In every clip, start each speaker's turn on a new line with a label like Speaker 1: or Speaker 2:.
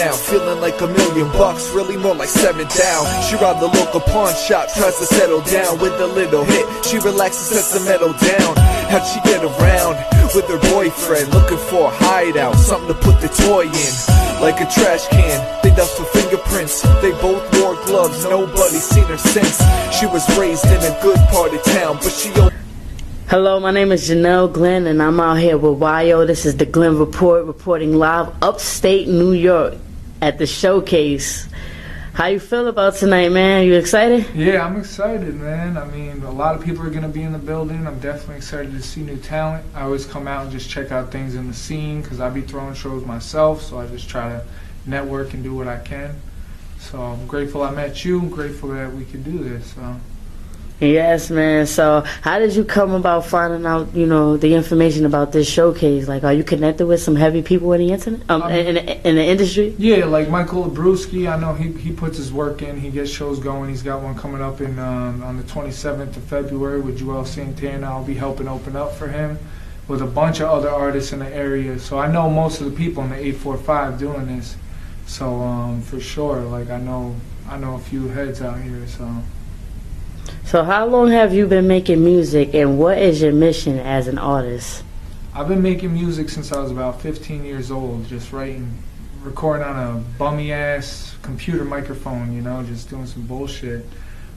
Speaker 1: now, feeling like $1,000,000, really more like 7 down. She robbed the local pawn shop, tries to settle down with a little hit. She relaxes, sets the metal down. How'd she get around? With her boyfriend, looking for a hideout, something to put the toy in. Like a trash can, they dust for fingerprints. They both wore gloves, nobody's seen her since. She was raised in a good part of town, but she...
Speaker 2: Hello, my name is Janelle Glenn, and I'm out here with YO. This is the Glenn Report, reporting live upstate New York at the Showcase. How you feel about tonight, man? You excited?
Speaker 3: Yeah, I'm excited, man. I mean, a lot of people are going to be in the building. I'm definitely excited to see new talent. I always come out and just check out things in the scene because I be throwing shows myself, so I just try to network and do what I can. So I'm grateful I met you. I'm grateful that we could do this. So.
Speaker 2: Yes, man. So how did you come about finding out, the information about this showcase? Like, are you connected with some heavy people in the internet, in the industry?
Speaker 3: Yeah, like Michael Abruzzi. I know he puts his work in. He gets shows going. He's got one coming up on the 27th of February with Joel Santana. I'll be helping open up for him with a bunch of other artists in the area. So I know most of the people in the 845 doing this. So for sure, like I know a few heads out here.
Speaker 2: So how long have you been making music, and what is your mission as an artist?
Speaker 3: I've been making music since I was about 15 years old, just recording on a bummy ass computer microphone, just doing some bullshit.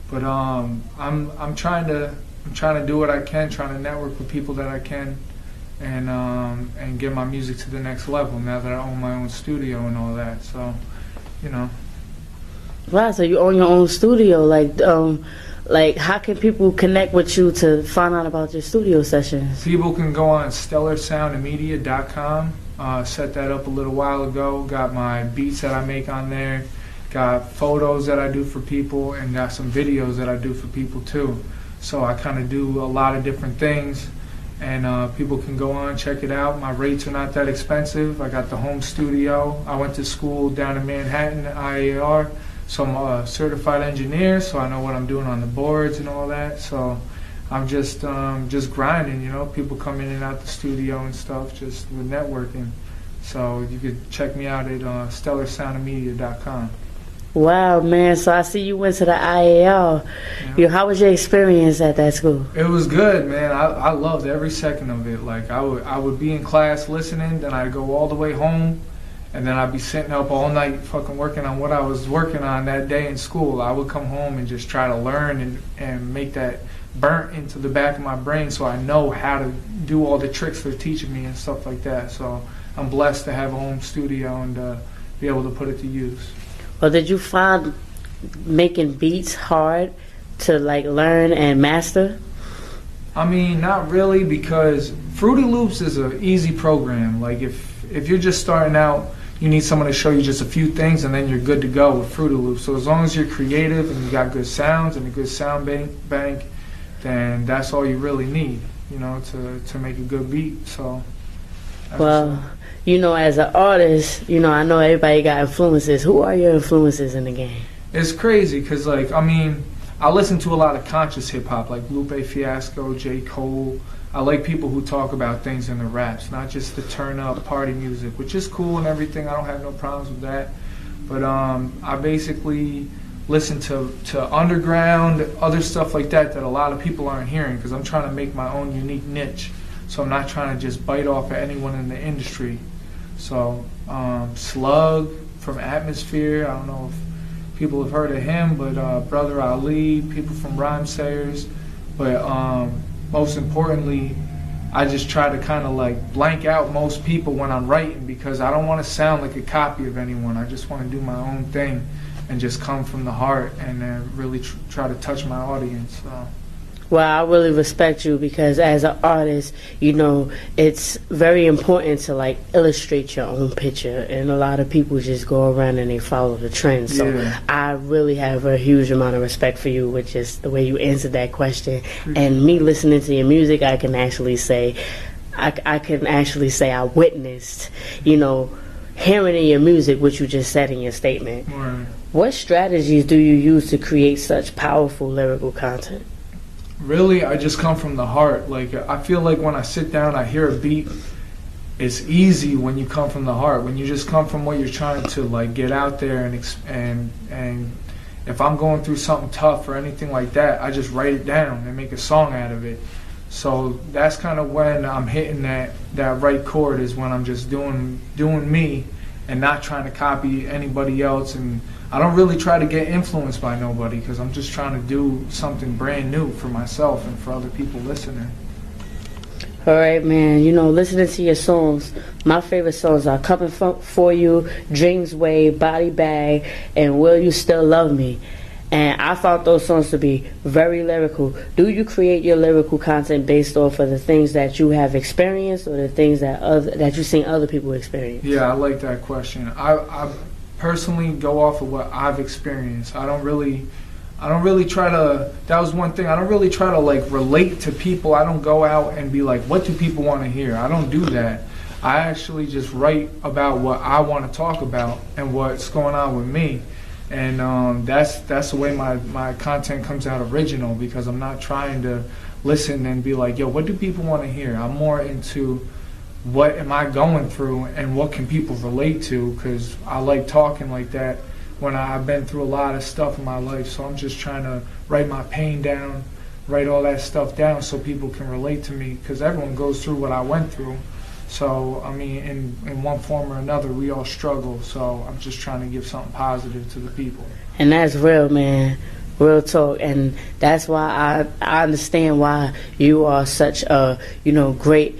Speaker 3: But I'm trying to do what I can, trying to network with people that I can, and get my music to the next level now that I own my own studio and all that. So,
Speaker 2: Wow, so you own your own studio, Like, how can people connect with you to find out about your studio sessions?
Speaker 3: People can go on stellarsoundmedia.com. Set that up a little while ago. Got my beats that I make on there. Got photos that I do for people, and got some videos that I do for people too. So I kind of do a lot of different things, and people can go on, check it out. My rates are not that expensive. I got the home studio. I went to school down in Manhattan, IAR. So I'm a certified engineer, so I know what I'm doing on the boards and all that. So I'm just grinding, People come in and out the studio and stuff, just with networking. So you could check me out at stellarsoundmedia.com.
Speaker 2: Wow, man. So I see you went to the IAL.
Speaker 3: Yeah.
Speaker 2: How was your experience at that school?
Speaker 3: It was good, man. I loved every second of it. Like I would be in class listening, then I'd go all the way home. And then I'd be sitting up all night fucking working on what I was working on that day in school. I would come home and just try to learn and make that burnt into the back of my brain so I know how to do all the tricks they're teaching me and stuff like that. So I'm blessed to have a home studio and be able to put it to use.
Speaker 2: Well, did you find making beats hard to learn and master?
Speaker 3: I mean, not really, because Fruity Loops is an easy program. Like if you're just starting out, you need someone to show you just a few things, and then you're good to go with Fruity Loops. So as long as you're creative and you got good sounds and a good sound bank, then that's all you really need, to make a good beat. So.
Speaker 2: Well, as an artist, I know everybody got influences. Who are your influences in the game?
Speaker 3: It's crazy because, I listen to a lot of conscious hip hop, like Lupe Fiasco, J. Cole. I like people who talk about things in their raps, not just the turn up party music, which is cool and everything. I don't have no problems with that. But I basically listen to underground, other stuff like that a lot of people aren't hearing, because I'm trying to make my own unique niche. So I'm not trying to just bite off of anyone in the industry. So Slug from Atmosphere, I don't know if people have heard of him, but Brother Ali, people from Rhymesayers. But most importantly, I just try to kind of blank out most people when I'm writing, because I don't want to sound like a copy of anyone. I just want to do my own thing and just come from the heart and really try to touch my audience.
Speaker 2: Well, I really respect you, because as an artist, it's very important to illustrate your own picture, and a lot of people just go around and they follow the trend. So yeah. I really have a huge amount of respect for you, which is the way you answered that question. And me listening to your music, I can actually say I witnessed, hearing in your music what you just said in your statement.
Speaker 3: Right.
Speaker 2: What strategies do you use to create such powerful lyrical content?
Speaker 3: Really, I just come from the heart. I feel like when I sit down, I hear a beat, it's easy when you come from the heart. When you just come from what you're trying to like get out there and if I'm going through something tough or anything like that, I just write it down and make a song out of it. So that's kind of when I'm hitting that right chord, is when I'm just doing me and not trying to copy anybody else. And I don't really try to get influenced by nobody, because I'm just trying to do something brand new for myself and for other people listening.
Speaker 2: All right, man. You know, listening to your songs, my favorite songs are Coming For You, Dreams Way, Body Bag, and Will You Still Love Me? And I found those songs to be very lyrical. Do you create your lyrical content based off of the things that you have experienced, or the things that you've seen other people experience?
Speaker 3: Yeah, I like that question. I personally go off of what I've experienced. I don't really try to, that was one thing, I don't really try to like relate to people. I don't go out and be like, what do people want to hear? I don't do that. I actually just write about what I want to talk about and what's going on with me. And that's the way my content comes out original, because I'm not trying to listen and be like, yo, what do people want to hear? I'm more into what am I going through and what can people relate to, because I like talking like that when I've been through a lot of stuff in my life. So I'm just trying to write my pain down, write all that stuff down so people can relate to me, because everyone goes through what I went through. So, I mean, in one form or another, we all struggle. So I'm just trying to give something positive to the people.
Speaker 2: And that's real, man. Real talk. And that's why I understand why you are such a, great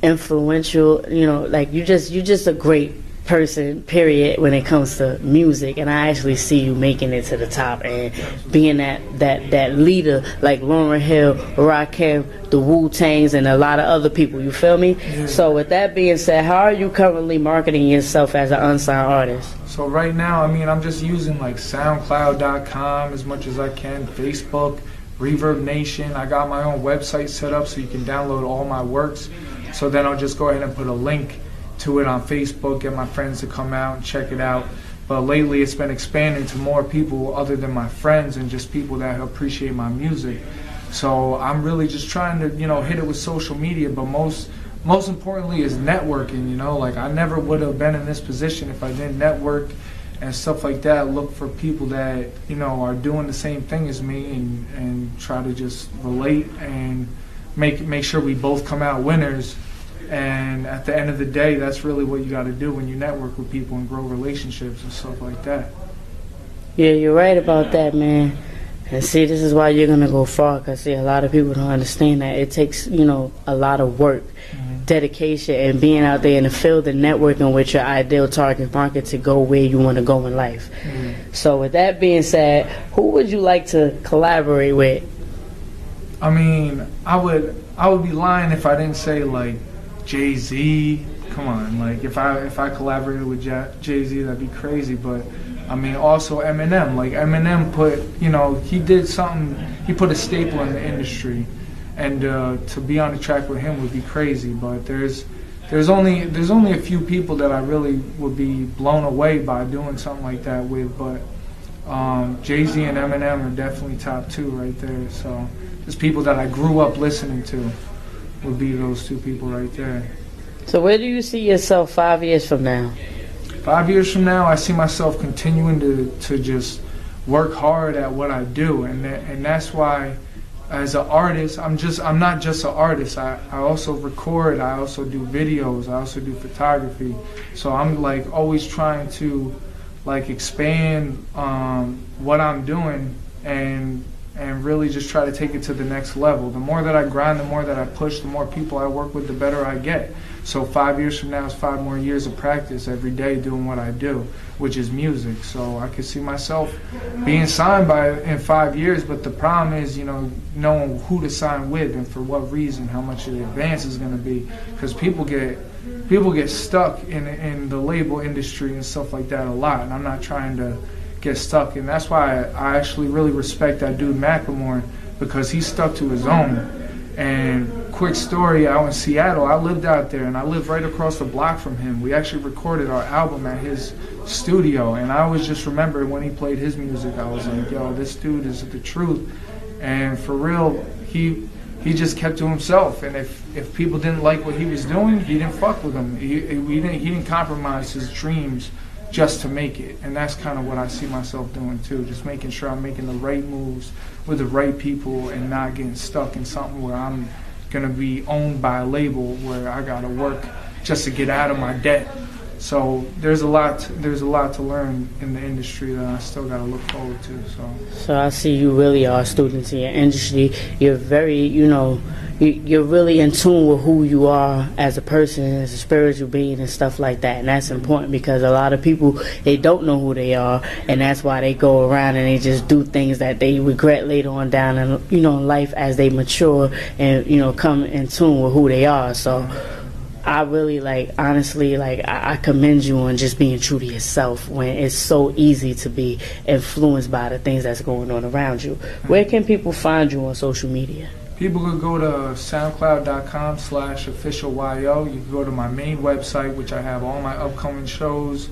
Speaker 2: influential, like you're just a great person, period, when it comes to music. And I actually see you making it to the top and being that leader like Lauryn Hill, Rakim, the Wu-Tangs, and a lot of other people. You feel me?
Speaker 3: Yeah.
Speaker 2: So with that being said, how are you currently marketing yourself as an unsigned artist?
Speaker 3: So right now, I mean, I'm just using like SoundCloud.com as much as I can, Facebook, Reverb Nation. I got my own website set up so you can download all my works. So then I'll just go ahead and put a link to it on Facebook, get my friends to come out and check it out. But lately it's been expanding to more people other than my friends and just people that appreciate my music. So I'm really just trying to, hit it with social media, but most importantly is networking, like I never would have been in this position if I didn't network and stuff like that. Look for people that, are doing the same thing as me and try to just relate and make sure we both come out winners. And at the end of the day, that's really what you got to do when you network with people and grow relationships and stuff like that.
Speaker 2: Yeah, you're right about that, man. And see, this is why you're going to go far, because see, a lot of people don't understand that it takes, a lot of work, dedication, and being out there in the field and networking with your ideal target market to go where you want to go in life. So with that being said, who would you like to collaborate with?
Speaker 3: I mean, I would be lying if I didn't say like Jay-Z. Come on, like if I collaborated with Jay-Z, that'd be crazy. But I mean, also Eminem. Like Eminem put, he did something. He put a staple in the industry, and to be on the track with him would be crazy. But there's only a few people that I really would be blown away by doing something like that with. But Jay-Z and Eminem are definitely top two right there. So there's people that I grew up listening to would be those two people right there.
Speaker 2: So where do you see yourself 5 years from now?
Speaker 3: 5 years from now, I see myself continuing to just work hard at what I do, and that's why, as an artist, I'm not just an artist. I also record. I also do videos. I also do photography. So I'm like always trying to like expand what I'm doing and really just try to take it to the next level. The more that I grind, the more that I push, the more people I work with, the better I get. So 5 years from now is 5 more years of practice every day doing what I do, which is music. So I could see myself being signed in 5 years, but the problem is, knowing who to sign with and for what reason, how much the advance is going to be, because people get stuck in the label industry and stuff like that a lot, and I'm not trying to get stuck. And that's why I actually really respect that dude Macklemore, because he stuck to his own. And quick story, out in Seattle, I lived out there, and I lived right across the block from him. We actually recorded our album at his studio, and I always just remember when he played his music, I was like, yo, this dude is the truth. And for real, he he just kept to himself. And if people didn't like what he was doing, he didn't fuck with them. He didn't compromise his dreams just to make it. And that's kind of what I see myself doing too, just making sure I'm making the right moves with the right people and not getting stuck in something where I'm gonna be owned by a label where I gotta work just to get out of my debt. So there's a lot to learn in the industry that I still got to look forward to.
Speaker 2: So I see you really are students in your industry. You're very, you're really in tune with who you are as a person, as a spiritual being and stuff like that. And that's important because a lot of people, they don't know who they are, and that's why they go around and they just do things that they regret later on down in life as they mature and, come in tune with who they are. So I really honestly, I commend you on just being true to yourself when it's so easy to be influenced by the things that's going on around you. Where can people find you on social media?
Speaker 3: People could go to soundcloud.com/officialyo. You can go to my main website, which I have all my upcoming shows,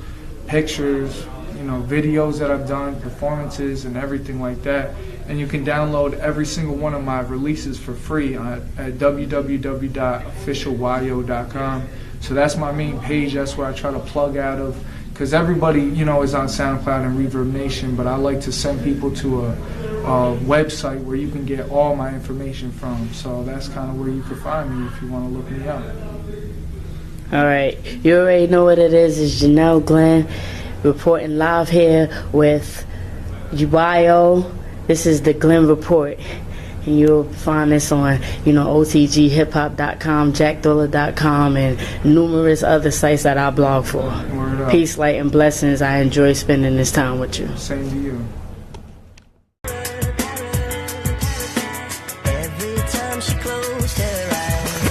Speaker 3: pictures, videos that I've done, performances, and everything like that. And you can download every single one of my releases for free at www.officialyo.com. So that's my main page. That's where I try to plug out of, because everybody, is on SoundCloud and Reverb Nation, but I like to send people to a website where you can get all my information from. So that's kind of where you can find me if you want to look me up.
Speaker 2: All right. You already know what it is. It's Janelle Glenn reporting live here with UBIO. This is the Glenn Report, and you'll find this on, OTGHipHop.com, JackDolla.com, and numerous other sites that I blog for. Peace, light, and blessings. I enjoy spending this time with you.
Speaker 3: Same to you.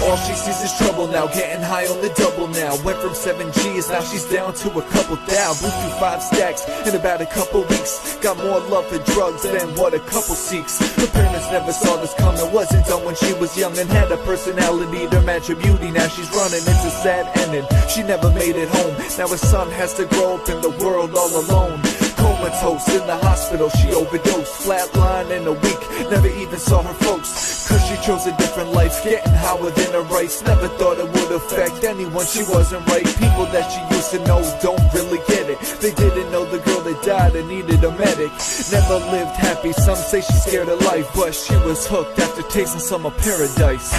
Speaker 1: All she sees is trouble now, getting high on the double now. Went from 7 G's, now she's down to a couple thou. Blew through 5 stacks in about a couple weeks. Got more love for drugs than what a couple seeks. Her parents never saw this coming, wasn't done when she was young, and had a personality to match her beauty. Now she's running, it's a sad ending. She never made it home. Now her son has to grow up in the world all alone. Comatose in the hospital, she overdosed. Flatline in a week, never even saw her folks. Cause she chose a different life, getting high within her rights. Never thought it would affect anyone, she wasn't right. People that she used to know don't really get it. They didn't know the girl that died and needed a medic. Never lived happy, some say she's scared of life, but she was hooked after tasting some of paradise.